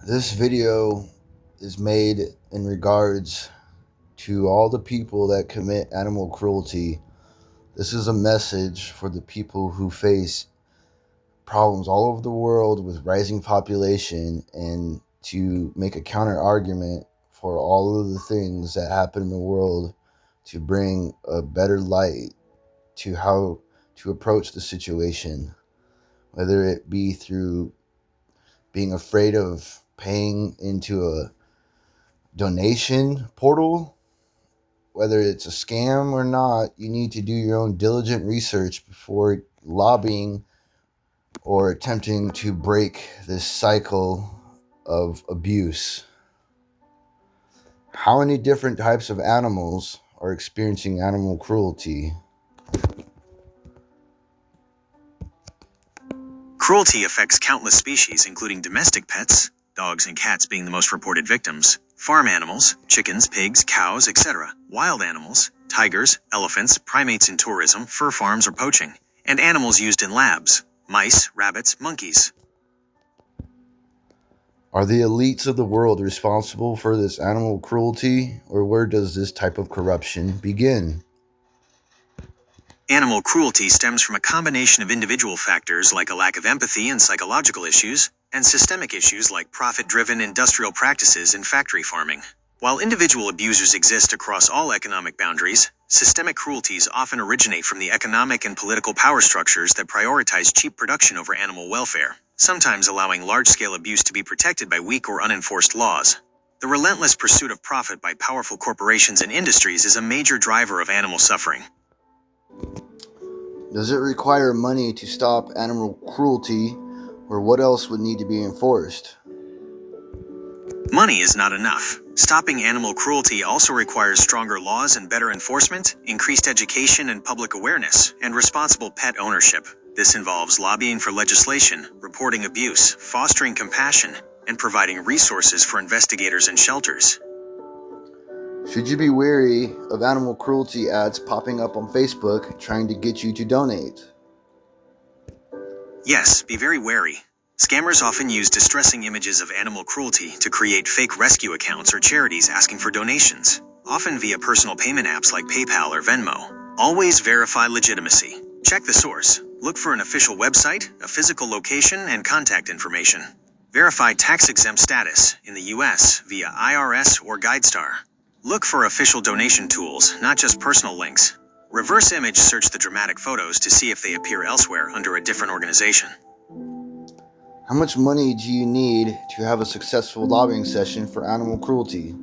This video is made in regards to all the people that commit animal cruelty. This is a message for the people who face problems all over the world with rising population, and to make a counter argument for all of the things that happen in the world to bring a better light to how to approach the situation, whether it be through being afraid of paying into a donation portal, whether it's a scam or not. You need to do your own diligent research before lobbying or attempting to break this cycle of abuse. How many different types of animals are experiencing animal cruelty? Cruelty affects countless species, including domestic pets, dogs and cats being the most reported victims, farm animals, chickens, pigs, cows, etc., wild animals, tigers, elephants, primates in tourism, fur farms or poaching, and animals used in labs, mice, rabbits, monkeys. Are the elites of the world responsible for this animal cruelty, or where does this type of corruption begin? Animal cruelty stems from a combination of individual factors like a lack of empathy and psychological issues, and systemic issues like profit-driven industrial practices in factory farming. While individual abusers exist across all economic boundaries, systemic cruelties often originate from the economic and political power structures that prioritize cheap production over animal welfare, sometimes allowing large-scale abuse to be protected by weak or unenforced laws. The relentless pursuit of profit by powerful corporations and industries is a major driver of animal suffering. Does it require money to stop animal cruelty, or what else would need to be enforced? Money is not enough. Stopping animal cruelty also requires stronger laws and better enforcement, increased education and public awareness, and responsible pet ownership. This involves lobbying for legislation, reporting abuse, fostering compassion, and providing resources for investigators and shelters. Should you be wary of animal cruelty ads popping up on Facebook trying to get you to donate? Yes, be very wary. Scammers often use distressing images of animal cruelty to create fake rescue accounts or charities asking for donations, often via personal payment apps like PayPal or Venmo. Always verify legitimacy. Check the source. Look for an official website, a physical location, and contact information. Verify tax-exempt status in the U.S. via IRS or GuideStar. Look for official donation tools, not just personal links. Reverse image search the dramatic photos to see if they appear elsewhere under a different organization. How much money do you need to have a successful lobbying session for animal cruelty?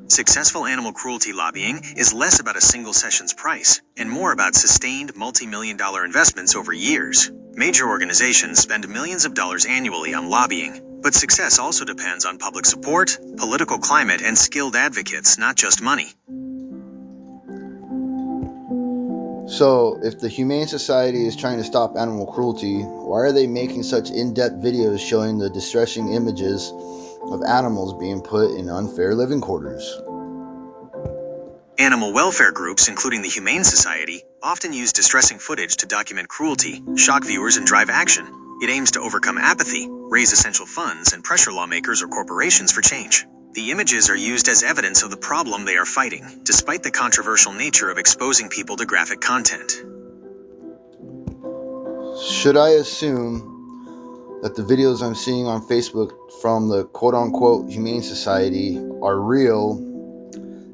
Successful animal cruelty lobbying is less about a single session's price and more about sustained multi-million-dollar investments over years. Major organizations spend millions of dollars annually on lobbying, but success also depends on public support, political climate, and skilled advocates, not just money. So, if the Humane Society is trying to stop animal cruelty, why are they making such in-depth videos showing the distressing images of animals being put in unfair living quarters? Animal welfare groups, including the Humane Society, often use distressing footage to document cruelty, shock viewers, and drive action. It aims to overcome apathy, raise essential funds, and pressure lawmakers or corporations for change. The images are used as evidence of the problem they are fighting, despite the controversial nature of exposing people to graphic content. Should I assume that the videos I'm seeing on Facebook from the quote-unquote Humane Society are real,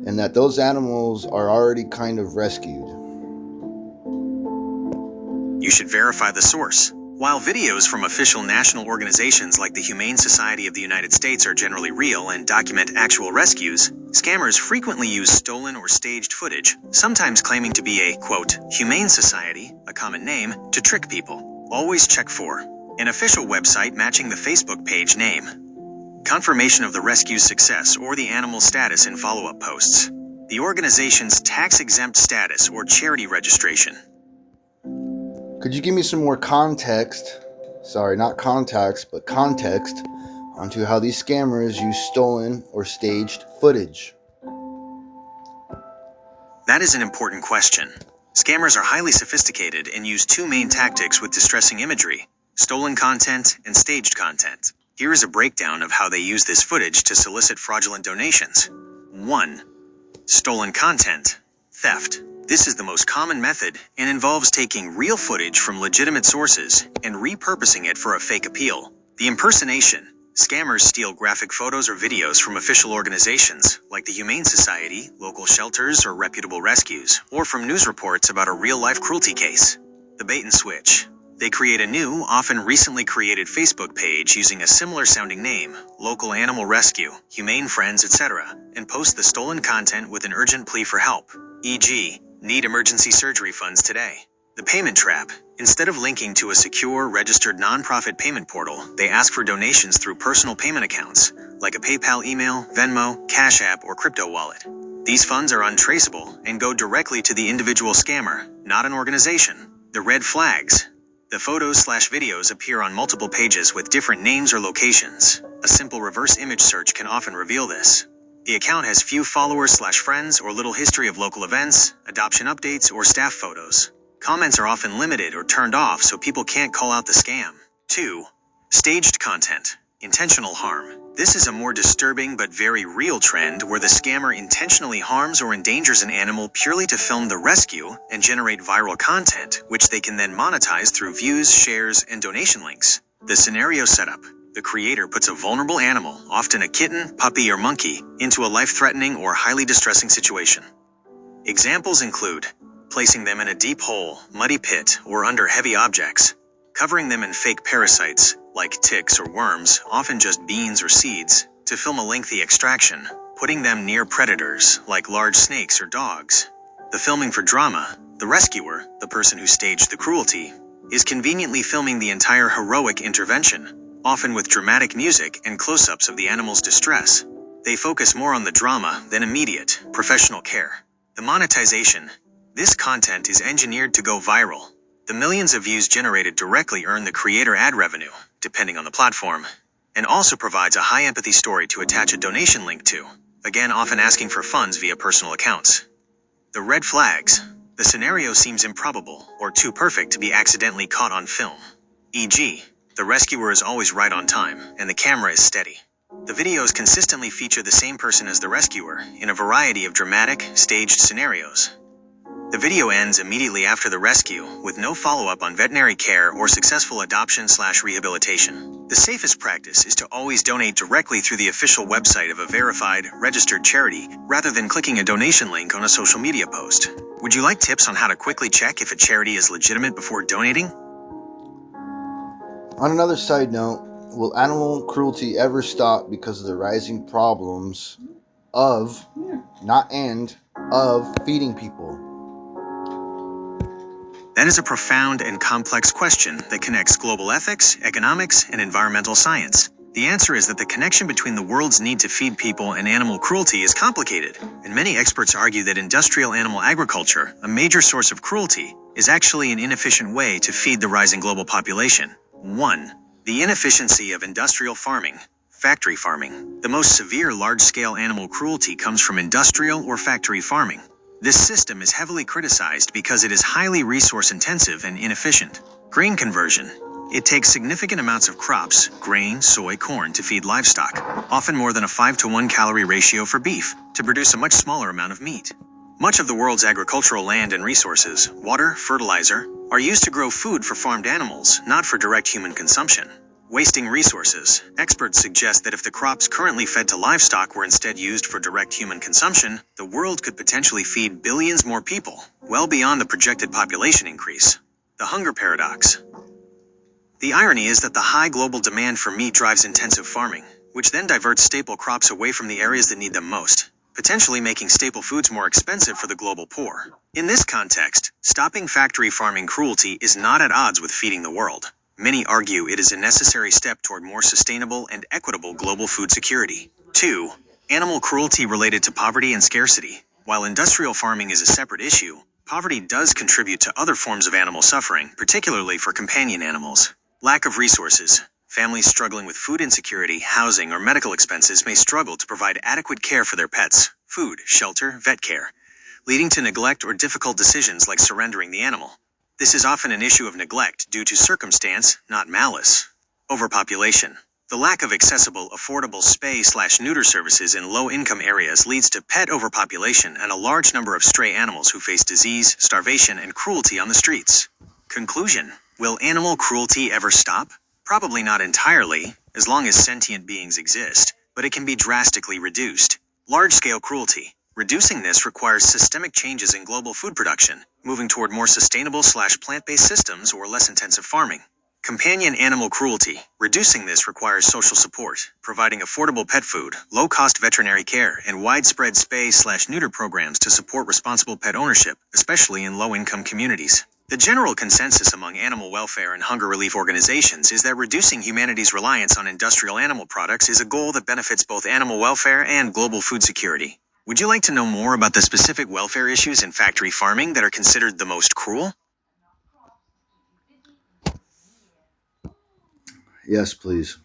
and that those animals are already kind of rescued? You should verify the source. While videos from official national organizations like the Humane Society of the United States are generally real and document actual rescues, scammers frequently use stolen or staged footage, sometimes claiming to be a, quote, Humane Society, a common name, to trick people. Always check for an official website matching the Facebook page name, confirmation of the rescue's success or the animal's status in follow-up posts, the organization's tax-exempt status or charity registration. Could you give me some more context, not context, but context, onto how these scammers use stolen or staged footage? That is an important question. Scammers are highly sophisticated and use two main tactics with distressing imagery: stolen content and staged content. Here is a breakdown of how they use this footage to solicit fraudulent donations. 1. Stolen content. Theft. This is the most common method and involves taking real footage from legitimate sources and repurposing it for a fake appeal. The impersonation. Scammers steal graphic photos or videos from official organizations like the Humane Society, local shelters, or reputable rescues, or from news reports about a real-life cruelty case. The bait and switch. They create a new, often recently created Facebook page using a similar-sounding name, local animal rescue, humane friends, etc., and post the stolen content with an urgent plea for help, e.g., need emergency surgery funds today. The payment trap. Instead of linking to a secure, registered nonprofit payment portal, they ask for donations through personal payment accounts, like a PayPal email, Venmo, Cash App, or crypto wallet. These funds are untraceable and go directly to the individual scammer, not an organization. The red flags. The photos/videos appear on multiple pages with different names or locations. A simple reverse image search can often reveal this. The account has few followers/friends or little history of local events, adoption updates, or staff photos. Comments are often limited or turned off so people can't call out the scam. 2. Staged content. Intentional harm. This is a more disturbing but very real trend where the scammer intentionally harms or endangers an animal purely to film the rescue and generate viral content, which they can then monetize through views, shares, and donation links. The scenario setup. The creator puts a vulnerable animal, often a kitten, puppy, or monkey, into a life-threatening or highly distressing situation. Examples include placing them in a deep hole, muddy pit, or under heavy objects, covering them in fake parasites, like ticks or worms, often just beans or seeds, to film a lengthy extraction, putting them near predators, like large snakes or dogs. The filming for drama. The rescuer, the person who staged the cruelty, is conveniently filming the entire heroic intervention, often with dramatic music and close-ups of the animal's distress. They focus more on the drama than immediate, professional care. The monetization. This content is engineered to go viral. The millions of views generated directly earn the creator ad revenue, depending on the platform, and also provides a high empathy story to attach a donation link to, again often asking for funds via personal accounts. The red flags. The scenario seems improbable or too perfect to be accidentally caught on film. E.g., the rescuer is always right on time and the camera is steady. The videos consistently feature the same person as the rescuer in a variety of dramatic, staged scenarios. The video ends immediately after the rescue, with no follow-up on veterinary care or successful adoption/rehabilitation. The safest practice is to always donate directly through the official website of a verified, registered charity, rather than clicking a donation link on a social media post. Would you like tips on how to quickly check if a charity is legitimate before donating? On another side note, will animal cruelty ever stop because of the rising problems of, of feeding people? That is a profound and complex question that connects global ethics, economics, and environmental science. The answer is that the connection between the world's need to feed people and animal cruelty is complicated, and many experts argue that industrial animal agriculture, a major source of cruelty, is actually an inefficient way to feed the rising global population. 1. The inefficiency of industrial farming. Factory farming. The most severe large-scale animal cruelty comes from industrial or factory farming. This system is heavily criticized because it is highly resource-intensive and inefficient. Grain conversion. It takes significant amounts of crops, grain, soy, corn, to feed livestock, often more than a 5-to-1 calorie ratio for beef, to produce a much smaller amount of meat. Much of the world's agricultural land and resources, water, fertilizer, are used to grow food for farmed animals, not for direct human consumption. Wasting resources. Experts suggest that if the crops currently fed to livestock were instead used for direct human consumption, the world could potentially feed billions more people, well beyond the projected population increase. The hunger paradox. The irony is that the high global demand for meat drives intensive farming, which then diverts staple crops away from the areas that need them most, potentially making staple foods more expensive for the global poor. In this context, stopping factory farming cruelty is not at odds with feeding the world. Many argue it is a necessary step toward more sustainable and equitable global food security. 2. Animal cruelty related to poverty and scarcity. While industrial farming is a separate issue, poverty does contribute to other forms of animal suffering, particularly for companion animals. Lack of resources. Families struggling with food insecurity, housing, or medical expenses may struggle to provide adequate care for their pets, food, shelter, vet care, leading to neglect or difficult decisions like surrendering the animal. This is often an issue of neglect due to circumstance, not malice. Overpopulation. The lack of accessible, affordable spay/neuter services in low-income areas leads to pet overpopulation and a large number of stray animals who face disease, starvation, and cruelty on the streets. Conclusion: will animal cruelty ever stop? Probably not entirely, as long as sentient beings exist, but it can be drastically reduced. Large-scale cruelty. Reducing this requires systemic changes in global food production, moving toward more sustainable/plant-based systems or less intensive farming. Companion animal cruelty. Reducing this requires social support, providing affordable pet food, low-cost veterinary care, and widespread spay/neuter programs to support responsible pet ownership, especially in low-income communities. The general consensus among animal welfare and hunger relief organizations is that reducing humanity's reliance on industrial animal products is a goal that benefits both animal welfare and global food security. Would you like to know more about the specific welfare issues in factory farming that are considered the most cruel? Yes, please.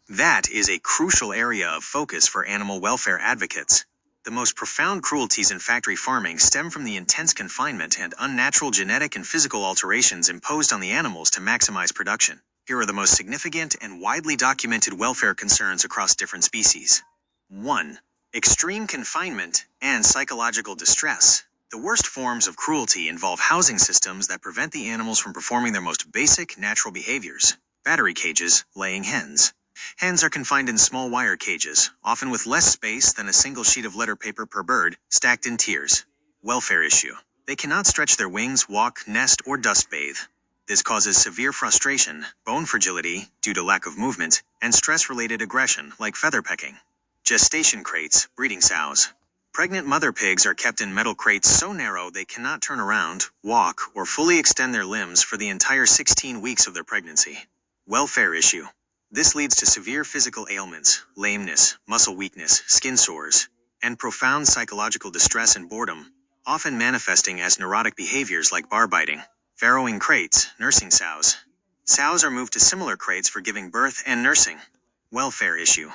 That is a crucial area of focus for animal welfare advocates. The most profound cruelties in factory farming stem from the intense confinement and unnatural genetic and physical alterations imposed on the animals to maximize production. Here are the most significant and widely documented welfare concerns across different species. 1. Extreme confinement and psychological distress. The worst forms of cruelty involve housing systems that prevent the animals from performing their most basic natural behaviors. Battery cages, laying hens. Hens are confined in small wire cages, often with less space than a single sheet of letter paper per bird, stacked in tiers. Welfare issue. They cannot stretch their wings, walk, nest, or dust bathe. This causes severe frustration, bone fragility due to lack of movement, and stress-related aggression like feather pecking. Gestation crates, breeding sows. Pregnant mother pigs are kept in metal crates so narrow they cannot turn around, walk, or fully extend their limbs for the entire 16 weeks of their pregnancy. Welfare issue. This leads to severe physical ailments, lameness, muscle weakness, skin sores, and profound psychological distress and boredom, often manifesting as neurotic behaviors like bar biting. Farrowing crates, nursing sows. Sows are moved to similar crates for giving birth and nursing. Welfare issue.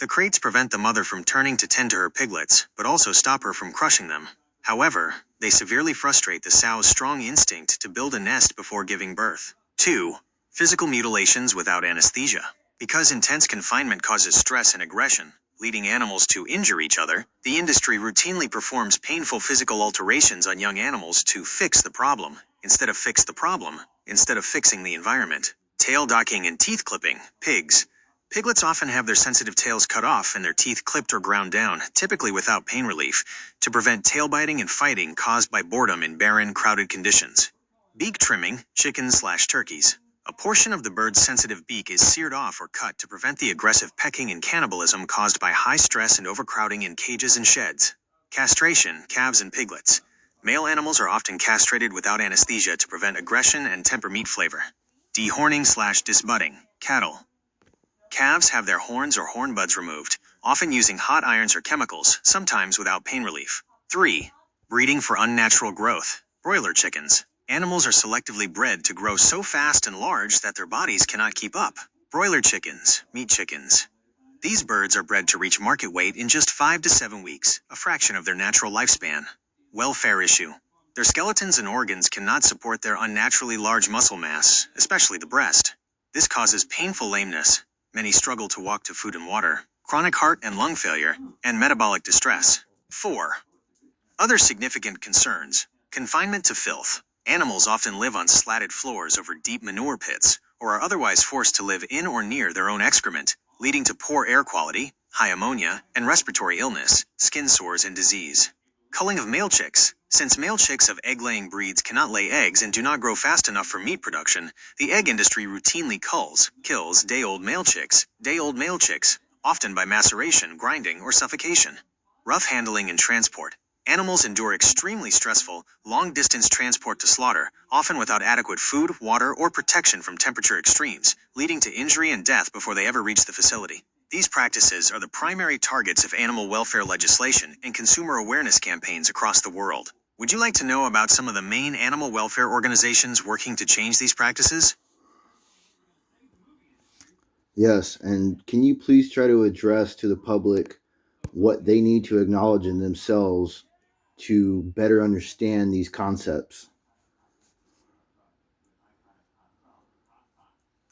The crates prevent the mother from turning to tend to her piglets, but also stop her from crushing them. However, they severely frustrate the sow's strong instinct to build a nest before giving birth. 2. Physical mutilations without anesthesia. Because intense confinement causes stress and aggression, leading animals to injure each other, the industry routinely performs painful physical alterations on young animals to fix the problem, instead of fixing the environment. Tail docking and teeth clipping. Pigs. Piglets often have their sensitive tails cut off and their teeth clipped or ground down, typically without pain relief, to prevent tail biting and fighting caused by boredom in barren, crowded conditions. Beak trimming. Chickens/turkeys. A portion of the bird's sensitive beak is seared off or cut to prevent the aggressive pecking and cannibalism caused by high stress and overcrowding in cages and sheds. Castration. Calves and piglets. Male animals are often castrated without anesthesia to prevent aggression and temper meat flavor. Dehorning/disbudding. Cattle. Calves have their horns or horn buds removed, often using hot irons or chemicals, sometimes without pain relief. 3. Breeding for unnatural growth. Broiler chickens. Animals are selectively bred to grow so fast and large that their bodies cannot keep up. Broiler chickens, meat chickens. These birds are bred to reach market weight in just 5 to 7 weeks, a fraction of their natural lifespan. Welfare issue. Their skeletons and organs cannot support their unnaturally large muscle mass, especially the breast. This causes painful lameness. Many struggle to walk to food and water, chronic heart and lung failure, and metabolic distress. 4. Other significant concerns. Confinement to filth. Animals often live on slatted floors over deep manure pits, or are otherwise forced to live in or near their own excrement, leading to poor air quality, high ammonia, and respiratory illness, skin sores, and disease. Culling of male chicks. Since male chicks of egg-laying breeds cannot lay eggs and do not grow fast enough for meat production, the egg industry routinely kills day-old male chicks, often by maceration, grinding, or suffocation. Rough handling and transport. Animals endure extremely stressful, long-distance transport to slaughter, often without adequate food, water, or protection from temperature extremes, leading to injury and death before they ever reach the facility. These practices are the primary targets of animal welfare legislation and consumer awareness campaigns across the world. Would you like to know about some of the main animal welfare organizations working to change these practices? Yes, and can you please try to address to the public what they need to acknowledge in themselves to better understand these concepts?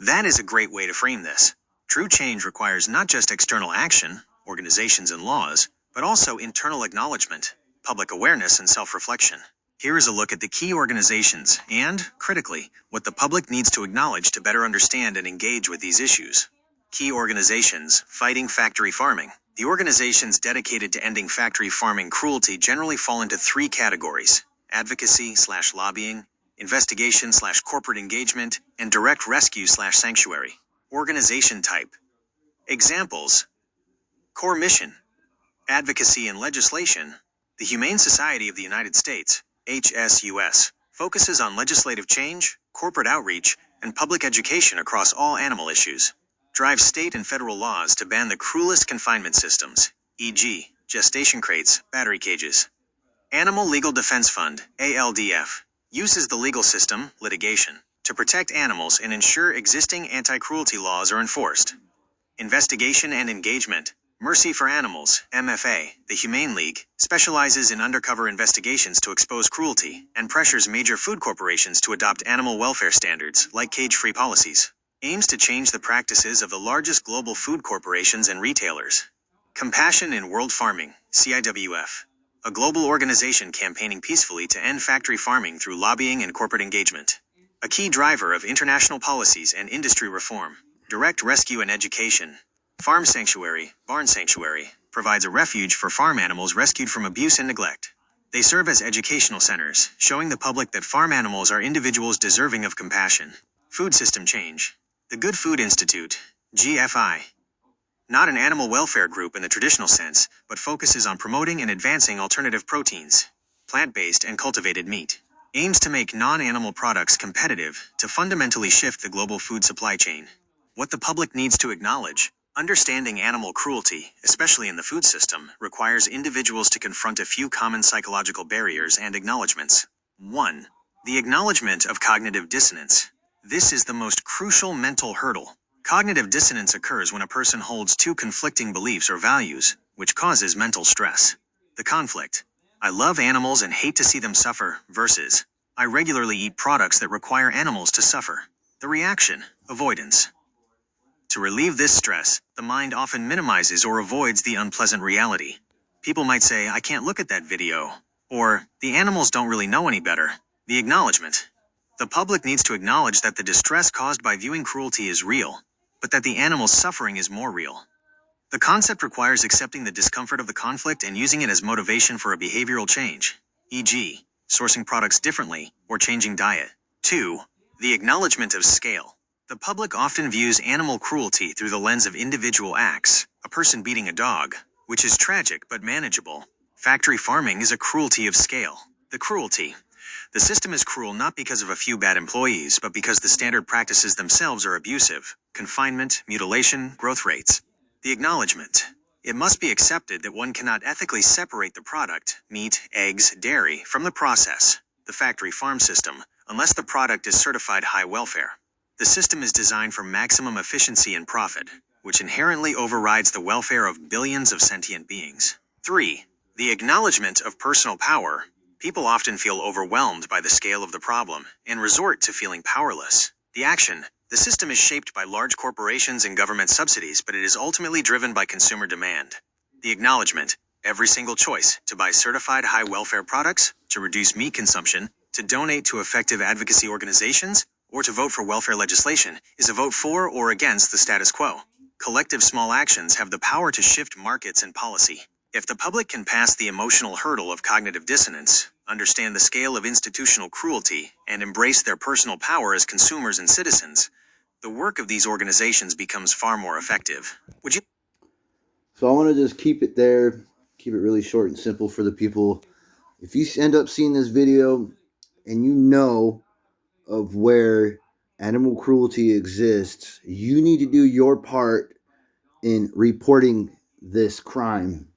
That is a great way to frame this. True change requires not just external action, organizations and laws, but also internal acknowledgement, public awareness, and self-reflection. Here is a look at the key organizations and, critically, what the public needs to acknowledge to better understand and engage with these issues. Key organizations fighting factory farming. The organizations dedicated to ending factory farming cruelty generally fall into three categories: advocacy/lobbying, investigation/corporate engagement, and direct rescue/sanctuary. Organization type. Examples: core mission, advocacy and legislation. The Humane Society of the United States, HSUS, focuses on legislative change, corporate outreach, and public education across all animal issues. Drives state and federal laws to ban the cruelest confinement systems, e.g., gestation crates, battery cages. Animal Legal Defense Fund, ALDF, uses the legal system, litigation, to protect animals and ensure existing anti-cruelty laws are enforced. Investigation and engagement. Mercy for Animals, MFA, the Humane League, specializes in undercover investigations to expose cruelty and pressures major food corporations to adopt animal welfare standards like cage-free policies. Aims to change the practices of the largest global food corporations and retailers. Compassion in World Farming, CIWF, a global organization campaigning peacefully to end factory farming through lobbying and corporate engagement. A key driver of international policies and industry reform. Direct rescue and education. Farm Sanctuary, Barn Sanctuary, provides a refuge for farm animals rescued from abuse and neglect. They serve as educational centers, showing the public that farm animals are individuals deserving of compassion. Food system change. The Good Food Institute, GFI, not an animal welfare group in the traditional sense, but focuses on promoting and advancing alternative proteins, plant-based and cultivated meat. Aims to make non-animal products competitive to fundamentally shift the global food supply chain. What the public needs to acknowledge. Understanding animal cruelty, especially in the food system, requires individuals to confront a few common psychological barriers and acknowledgements. 1. The acknowledgement of cognitive dissonance. This is the most crucial mental hurdle. Cognitive dissonance occurs when a person holds two conflicting beliefs or values, which causes mental stress. The conflict: I love animals and hate to see them suffer, versus I regularly eat products that require animals to suffer. The reaction: avoidance. To relieve this stress, the mind often minimizes or avoids the unpleasant reality. People might say, I can't look at that video, or the animals don't really know any better. The acknowledgement. The public needs to acknowledge that the distress caused by viewing cruelty is real, but that the animal's suffering is more real. The concept requires accepting the discomfort of the conflict and using it as motivation for a behavioral change, e.g., sourcing products differently or changing diet. 2. The acknowledgement of scale. The public often views animal cruelty through the lens of individual acts, a person beating a dog, which is tragic but manageable. Factory farming is a cruelty of scale. The cruelty. The system is cruel not because of a few bad employees, but because the standard practices themselves are abusive: confinement, mutilation, growth rates. The acknowledgement. It must be accepted that one cannot ethically separate the product, meat, eggs, dairy, from the process, the factory farm system, unless the product is certified high welfare. The system is designed for maximum efficiency and profit, which inherently overrides the welfare of billions of sentient beings. 3. The acknowledgement of personal power. People often feel overwhelmed by the scale of the problem and resort to feeling powerless. The action. The system is shaped by large corporations and government subsidies, but it is ultimately driven by consumer demand. The acknowledgement. Every single choice to buy certified high welfare products, to reduce meat consumption, to donate to effective advocacy organizations, or to vote for welfare legislation is a vote for or against the status quo. Collective small actions have the power to shift markets and policy. If the public can pass the emotional hurdle of cognitive dissonance, understand the scale of institutional cruelty, and embrace their personal power as consumers and citizens, the work of these organizations becomes far more effective. Would you? So I want to just keep it there, keep it really short and simple for the people. If you end up seeing this video and you know of where animal cruelty exists, you need to do your part in reporting this crime.